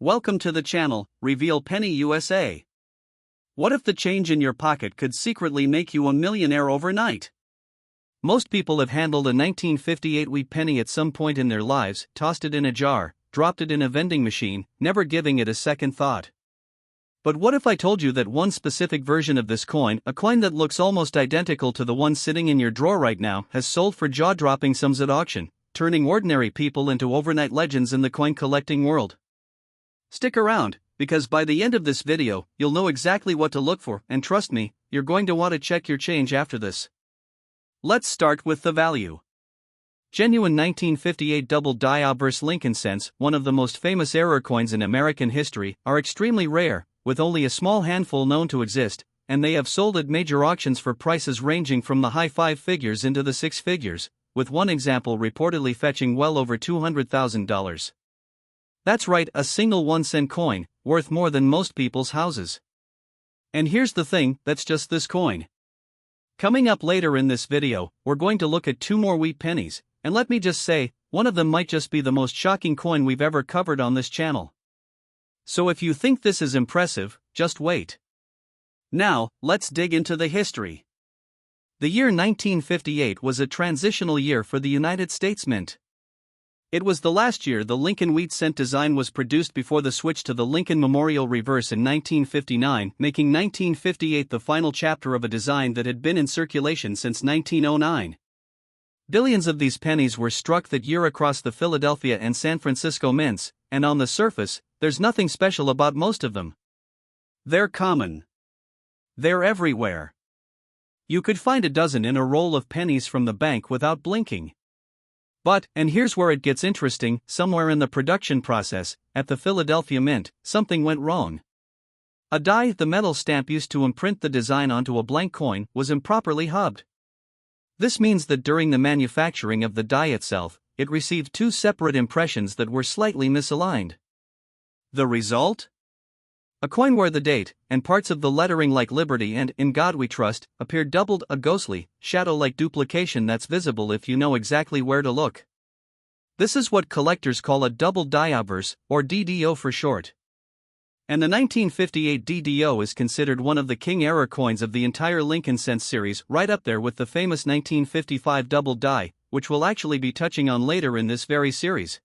Welcome to the channel, Reveal Penny USA. What if the change in your pocket could secretly make you a millionaire overnight? Most people have handled a 1958 wheat penny at some point in their lives, tossed it in a jar, dropped it in a vending machine, never giving it a second thought. But what if I told you that one specific version of this coin, a coin that looks almost identical to the one sitting in your drawer right now, has sold for jaw-dropping sums at auction, turning ordinary people into overnight legends in the coin collecting world? Stick around, because by the end of this video, you'll know exactly what to look for, and trust me, you're going to want to check your change after this. Let's start with the value. Genuine 1958 double die obverse Lincoln cents, one of the most famous error coins in American history, are extremely rare, with only a small handful known to exist, and they have sold at major auctions for prices ranging from the high five figures into the six figures, with one example reportedly fetching well over $200,000. That's right, a single 1-cent coin, worth more than most people's houses. And here's the thing, that's just this coin. Coming up later in this video, we're going to look at two more wheat pennies, and let me just say, one of them might just be the most shocking coin we've ever covered on this channel. So if you think this is impressive, just wait. Now, let's dig into the history. The year 1958 was a transitional year for the United States Mint. It was the last year the Lincoln wheat cent design was produced before the switch to the Lincoln Memorial reverse in 1959, making 1958 the final chapter of a design that had been in circulation since 1909. Billions of these pennies were struck that year across the Philadelphia and San Francisco mints, and on the surface, there's nothing special about most of them. They're common. They're everywhere. You could find a dozen in a roll of pennies from the bank without blinking. But, and here's where it gets interesting, somewhere in the production process, at the Philadelphia Mint, something went wrong. A die, the metal stamp used to imprint the design onto a blank coin, was improperly hubbed. This means that during the manufacturing of the die itself, it received two separate impressions that were slightly misaligned. The result? A coin where the date, and parts of the lettering like Liberty and In God We Trust, appeared doubled, a ghostly, shadow-like duplication that's visible if you know exactly where to look. This is what collectors call a double die obverse, or DDO for short. And the 1958 DDO is considered one of the king error coins of the entire Lincoln cent series, right up there with the famous 1955 double die, which we'll actually be touching on later in this very series.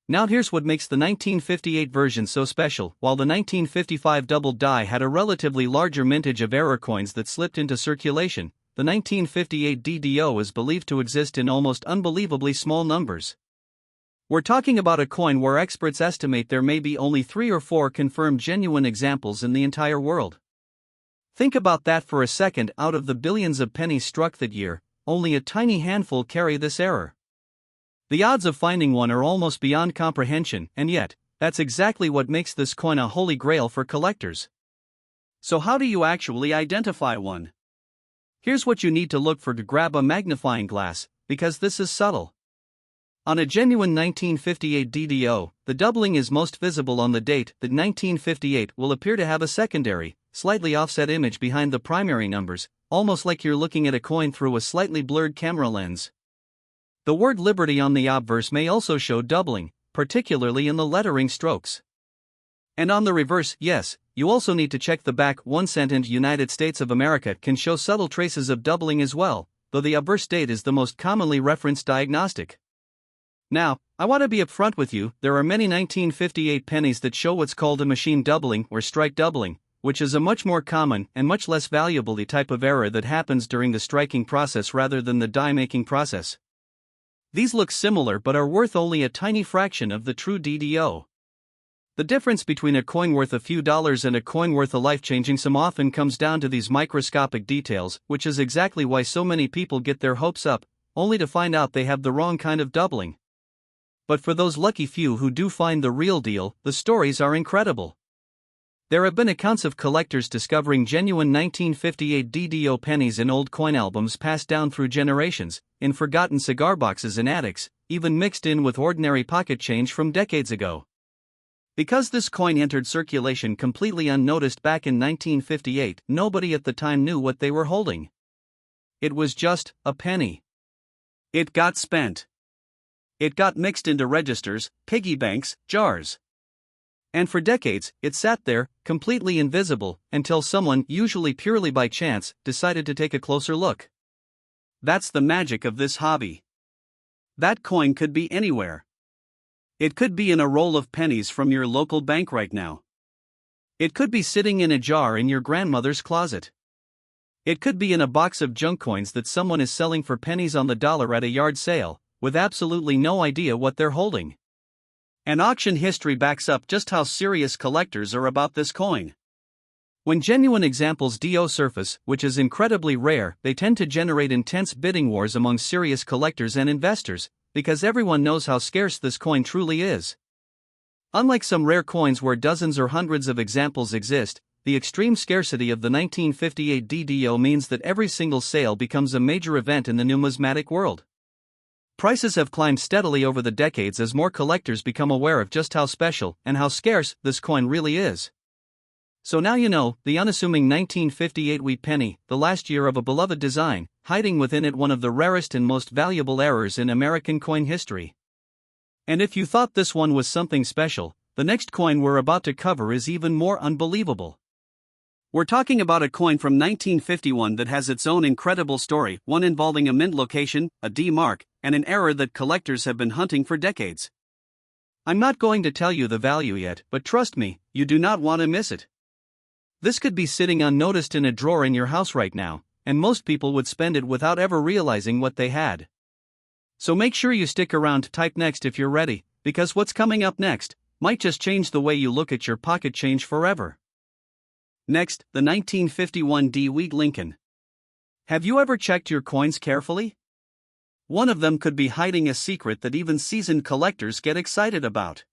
Now here's what makes the 1958 version so special. While the 1955 double die had a relatively larger mintage of error coins that slipped into circulation, the 1958 DDO is believed to exist in almost unbelievably small numbers. We're talking about a coin where experts estimate there may be only 3 or 4 confirmed genuine examples in the entire world. Think about that for a second. Out of the billions of pennies struck that year, only a tiny handful carry this error. The odds of finding one are almost beyond comprehension, and yet, that's exactly what makes this coin a holy grail for collectors. So how do you actually identify one? Here's what you need to look for to grab a magnifying glass, because this is subtle. On a genuine 1958 DDO, the doubling is most visible on the date. The 1958 will appear to have a secondary, slightly offset image behind the primary numbers, almost like you're looking at a coin through a slightly blurred camera lens. The word Liberty on the obverse may also show doubling, particularly in the lettering strokes. And on the reverse, yes, you also need to check the back. 1 cent and United States of America can show subtle traces of doubling as well, though the obverse date is the most commonly referenced diagnostic. Now, I want to be upfront with you, there are many 1958 pennies that show what's called a machine doubling or strike doubling, which is a much more common and much less valuable type of error that happens during the striking process rather than the die-making process. These look similar but are worth only a tiny fraction of the true DDO. The difference between a coin worth a few dollars and a coin worth a life-changing sum often comes down to these microscopic details, which is exactly why so many people get their hopes up, only to find out they have the wrong kind of doubling. But for those lucky few who do find the real deal, the stories are incredible. There have been accounts of collectors discovering genuine 1958 DDO pennies in old coin albums passed down through generations, in forgotten cigar boxes in attics, even mixed in with ordinary pocket change from decades ago. Because this coin entered circulation completely unnoticed back in 1958, nobody at the time knew what they were holding. It was just a penny. It got spent. It got mixed into registers, piggy banks, jars. And for decades, it sat there, completely invisible, until someone, usually purely by chance, decided to take a closer look. That's the magic of this hobby. That coin could be anywhere. It could be in a roll of pennies from your local bank right now. It could be sitting in a jar in your grandmother's closet. It could be in a box of junk coins that someone is selling for pennies on the dollar at a yard sale, with absolutely no idea what they're holding. And auction history backs up just how serious collectors are about this coin. When genuine examples do surface, which is incredibly rare, they tend to generate intense bidding wars among serious collectors and investors, because everyone knows how scarce this coin truly is. Unlike some rare coins where dozens or hundreds of examples exist, the extreme scarcity of the 1958 DDO means that every single sale becomes a major event in the numismatic world. Prices have climbed steadily over the decades as more collectors become aware of just how special and how scarce this coin really is. So now you know, the unassuming 1958 wheat penny, the last year of a beloved design, hiding within it one of the rarest and most valuable errors in American coin history. And if you thought this one was something special, the next coin we're about to cover is even more unbelievable. We're talking about a coin from 1951 that has its own incredible story, one involving a mint location, a D mark, and an error that collectors have been hunting for decades. I'm not going to tell you the value yet, but trust me, you do not want to miss it. This could be sitting unnoticed in a drawer in your house right now, and most people would spend it without ever realizing what they had. So make sure you stick around to type next if you're ready, because what's coming up next might just change the way you look at your pocket change forever. Next, the 1951 D Wheat Lincoln. Have you ever checked your coins carefully? One of them could be hiding a secret that even seasoned collectors get excited about.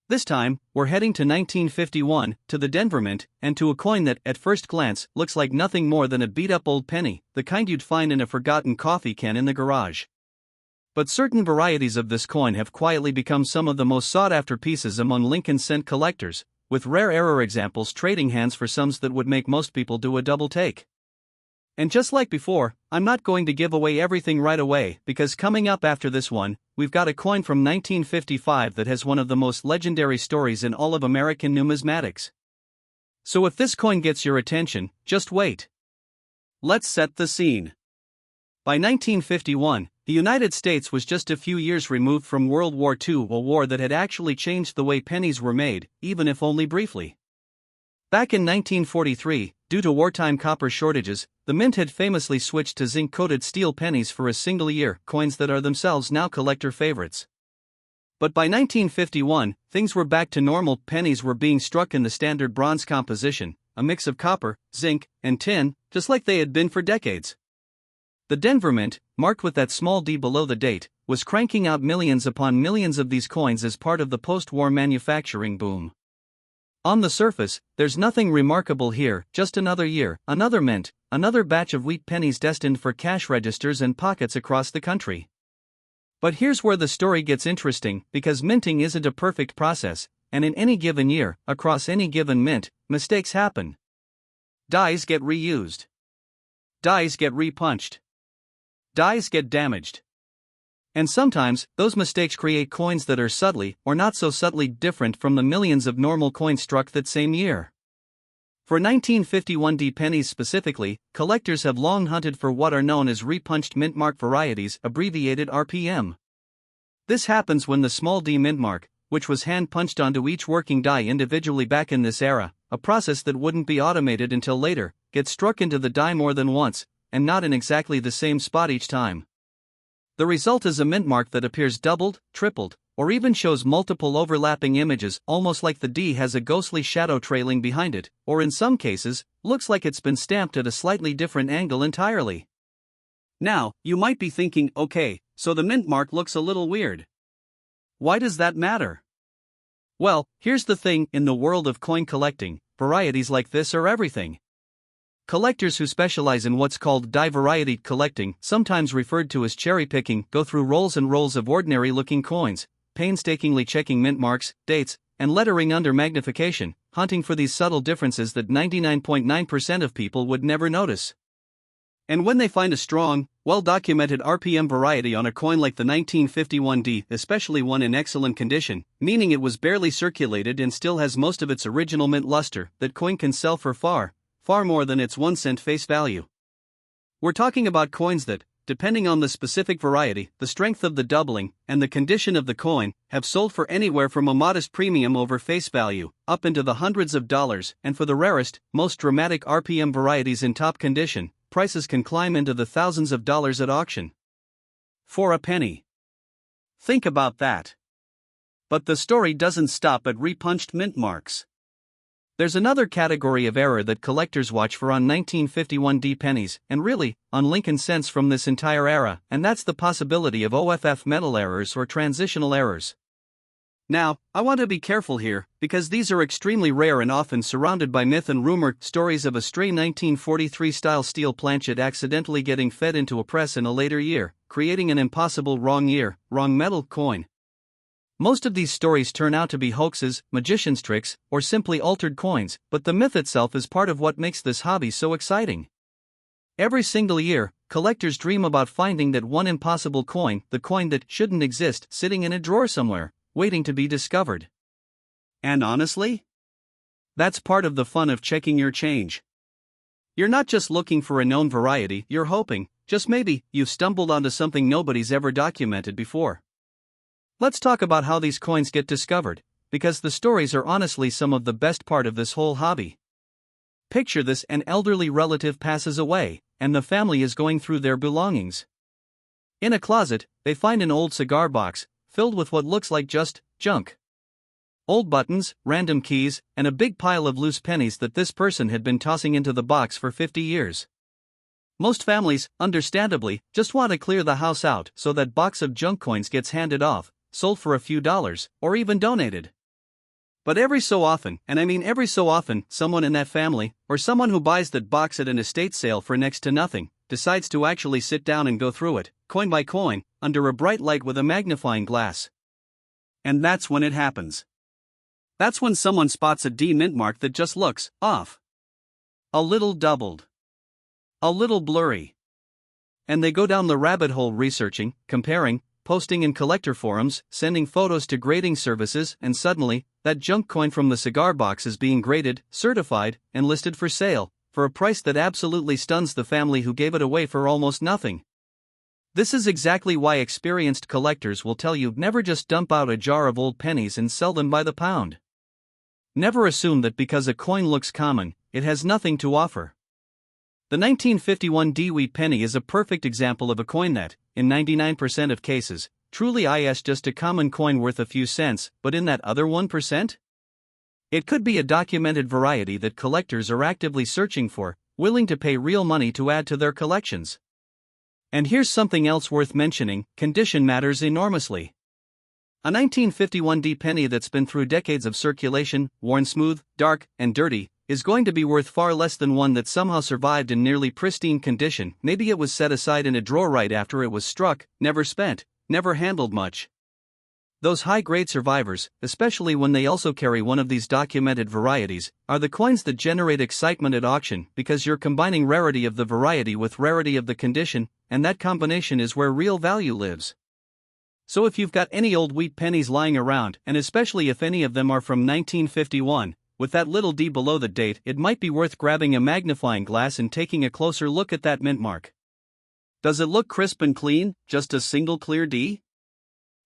This time, we're heading to 1951, to the Denver Mint, and to a coin that, at first glance, looks like nothing more than a beat-up old penny, the kind you'd find in a forgotten coffee can in the garage. But certain varieties of this coin have quietly become some of the most sought-after pieces among Lincoln cent collectors, with rare error examples trading hands for sums that would make most people do a double take. And just like before, I'm not going to give away everything right away, because coming up after this one, we've got a coin from 1955 that has one of the most legendary stories in all of American numismatics. So if this coin gets your attention, just wait. Let's set the scene. By 1951, the United States was just a few years removed from World War II, a war that had actually changed the way pennies were made, even if only briefly. Back in 1943, due to wartime copper shortages, the mint had famously switched to zinc-coated steel pennies for a single year, coins that are themselves now collector favorites. But by 1951, things were back to normal. Pennies were being struck in the standard bronze composition, a mix of copper, zinc, and tin, just like they had been for decades. The Denver Mint, marked with that small d below the date, was cranking out millions upon millions of these coins as part of the post-war manufacturing boom. On the surface, there's nothing remarkable here, just another year, another mint, another batch of wheat pennies destined for cash registers and pockets across the country. But here's where the story gets interesting, because minting isn't a perfect process, and in any given year, across any given mint, mistakes happen. Dies get reused. Dies get repunched. Dies get damaged. And sometimes, those mistakes create coins that are subtly, or not so subtly, different from the millions of normal coins struck that same year. For 1951 D pennies specifically, collectors have long hunted for what are known as repunched mintmark varieties, abbreviated RPM. This happens when the small d mintmark, which was hand-punched onto each working die individually back in this era, a process that wouldn't be automated until later, gets struck into the die more than once, and not in exactly the same spot each time. The result is a mintmark that appears doubled, tripled, or even shows multiple overlapping images, almost like the D has a ghostly shadow trailing behind it, or in some cases, looks like it's been stamped at a slightly different angle entirely. Now, you might be thinking, okay, so the mintmark looks a little weird. Why does that matter? Well, here's the thing, in the world of coin collecting, varieties like this are everything. Collectors who specialize in what's called die variety collecting, sometimes referred to as cherry picking, go through rolls and rolls of ordinary-looking coins, painstakingly checking mint marks, dates, and lettering under magnification, hunting for these subtle differences that 99.9% of people would never notice. And when they find a strong, well-documented RPM variety on a coin like the 1951D, especially one in excellent condition, meaning it was barely circulated and still has most of its original mint luster, that coin can sell for far, far more than its 1 cent face value. We're talking about coins that, depending on the specific variety, the strength of the doubling, and the condition of the coin, have sold for anywhere from a modest premium over face value, up into the hundreds of dollars, and for the rarest, most dramatic RPM varieties in top condition, prices can climb into the thousands of dollars at auction. For a penny. Think about that. But the story doesn't stop at repunched mint marks. There's another category of error that collectors watch for on 1951D pennies, and really, on Lincoln cents from this entire era, and that's the possibility of OFF metal errors or transitional errors. Now, I want to be careful here, because these are extremely rare and often surrounded by myth and rumor, stories of a stray 1943-style steel planchet accidentally getting fed into a press in a later year, creating an impossible wrong year, wrong metal coin. Most of these stories turn out to be hoaxes, magician's tricks, or simply altered coins, but the myth itself is part of what makes this hobby so exciting. Every single year, collectors dream about finding that one impossible coin, the coin that shouldn't exist, sitting in a drawer somewhere, waiting to be discovered. And honestly, that's part of the fun of checking your change. You're not just looking for a known variety, you're hoping, just maybe, you've stumbled onto something nobody's ever documented before. Let's talk about how these coins get discovered, because the stories are honestly some of the best part of this whole hobby. Picture this: an elderly relative passes away, and the family is going through their belongings. In a closet, they find an old cigar box, filled with what looks like just junk. Old buttons, random keys, and a big pile of loose pennies that this person had been tossing into the box for 50 years. Most families, understandably, just want to clear the house out so that box of junk coins gets handed off, sold for a few dollars, or even donated. But every so often, and I mean every so often, someone in that family, or someone who buys that box at an estate sale for next to nothing, decides to actually sit down and go through it, coin by coin, under a bright light with a magnifying glass. And that's when it happens. That's when someone spots a D mint mark that just looks off. A little doubled. A little blurry. And they go down the rabbit hole researching, comparing, posting in collector forums, sending photos to grading services, and suddenly, that junk coin from the cigar box is being graded, certified, and listed for sale, for a price that absolutely stuns the family who gave it away for almost nothing. This is exactly why experienced collectors will tell you never just dump out a jar of old pennies and sell them by the pound. Never assume that because a coin looks common, it has nothing to offer. The 1951 D-Wheat penny is a perfect example of a coin that, in 99% of cases, truly is just a common coin worth a few cents, but in that other 1%? It could be a documented variety that collectors are actively searching for, willing to pay real money to add to their collections. And here's something else worth mentioning: condition matters enormously. A 1951 D penny that's been through decades of circulation, worn smooth, dark, and dirty, is going to be worth far less than one that somehow survived in nearly pristine condition. Maybe it was set aside in a drawer right after it was struck, never spent, never handled much. Those high-grade survivors, especially when they also carry one of these documented varieties, are the coins that generate excitement at auction, because you're combining rarity of the variety with rarity of the condition, and that combination is where real value lives. So if you've got any old wheat pennies lying around, and especially if any of them are from 1951, with that little D below the date, it might be worth grabbing a magnifying glass and taking a closer look at that mint mark. Does it look crisp and clean, just a single clear D?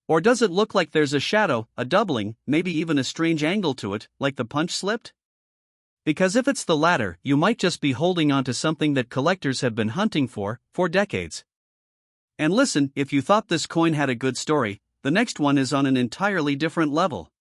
Or does it look like there's a shadow, a doubling, maybe even a strange angle to it, like the punch slipped? Because if it's the latter, you might just be holding on to something that collectors have been hunting for decades. And listen, if you thought this coin had a good story, the next one is on an entirely different level.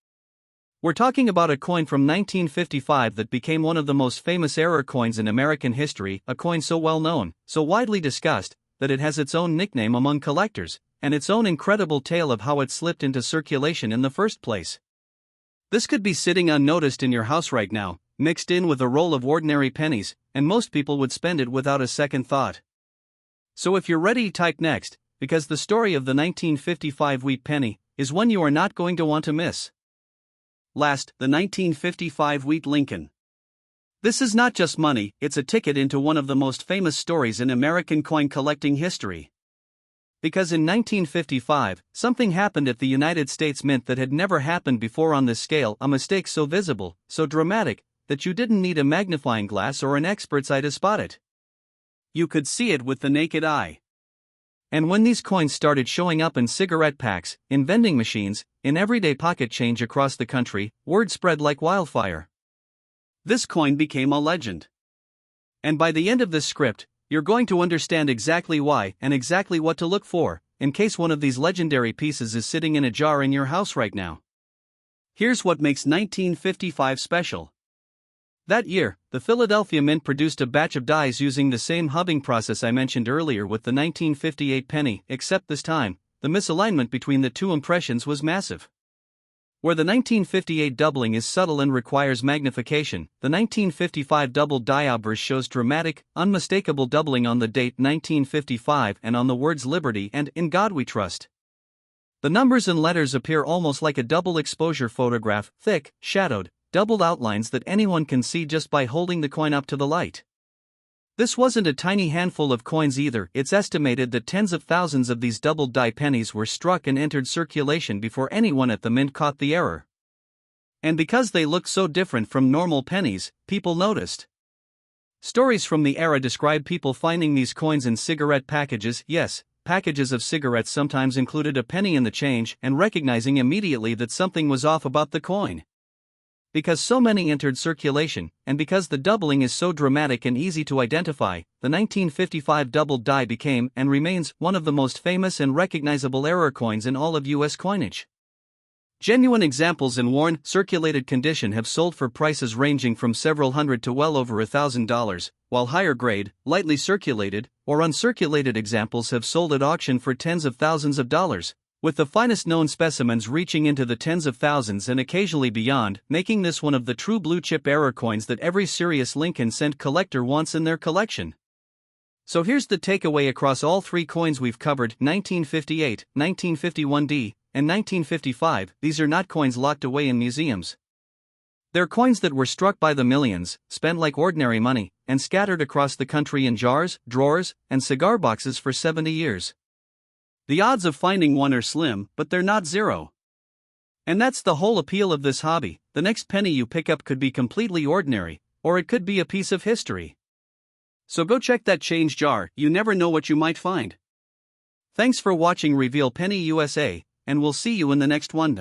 We're talking about a coin from 1955 that became one of the most famous error coins in American history, a coin so well known, so widely discussed, that it has its own nickname among collectors, and its own incredible tale of how it slipped into circulation in the first place. This could be sitting unnoticed in your house right now, mixed in with a roll of ordinary pennies, and most people would spend it without a second thought. So if you're ready, type next, because the story of the 1955 wheat penny is one you are not going to want to miss. Last, the 1955 wheat Lincoln. This is not just money, it's a ticket into one of the most famous stories in American coin collecting history. Because in 1955, something happened at the United States Mint that had never happened before on this scale, a mistake so visible, so dramatic, that you didn't need a magnifying glass or an expert's eye to spot it. You could see it with the naked eye. And when these coins started showing up in cigarette packs, in vending machines, in everyday pocket change across the country, word spread like wildfire. This coin became a legend. And by the end of this script, you're going to understand exactly why and exactly what to look for, in case one of these legendary pieces is sitting in a jar in your house right now. Here's what makes 1955 special. That year, the Philadelphia Mint produced a batch of dies using the same hubbing process I mentioned earlier with the 1958 penny, except this time, the misalignment between the two impressions was massive. Where the 1958 doubling is subtle and requires magnification, the 1955 double die obverse shows dramatic, unmistakable doubling on the date 1955 and on the words Liberty and In God We Trust. The numbers and letters appear almost like a double exposure photograph, thick, shadowed, doubled outlines that anyone can see just by holding the coin up to the light. This wasn't a tiny handful of coins either. It's estimated that tens of thousands of these doubled die pennies were struck and entered circulation before anyone at the mint caught the error. And because they looked so different from normal pennies, people noticed. Stories from the era describe people finding these coins in cigarette packages, yes, packages of cigarettes sometimes included a penny in the change, and recognizing immediately that something was off about the coin. Because so many entered circulation, and because the doubling is so dramatic and easy to identify, the 1955 doubled die became and remains one of the most famous and recognizable error coins in all of U.S. coinage. Genuine examples in worn, circulated condition have sold for prices ranging from several hundred to well over $1,000, while higher grade, lightly circulated, or uncirculated examples have sold at auction for tens of thousands of dollars, with the finest known specimens reaching into the tens of thousands and occasionally beyond, making this one of the true blue-chip error coins that every serious Lincoln cent collector wants in their collection. So here's the takeaway across all three coins we've covered, 1958, 1951D, and 1955, these are not coins locked away in museums. They're coins that were struck by the millions, spent like ordinary money, and scattered across the country in jars, drawers, and cigar boxes for 70 years. The odds of finding one are slim, but they're not zero. And that's the whole appeal of this hobby. The next penny you pick up could be completely ordinary, or it could be a piece of history. So go check that change jar, you never know what you might find. Thanks for watching Reveal Penny USA, and we'll see you in the next one.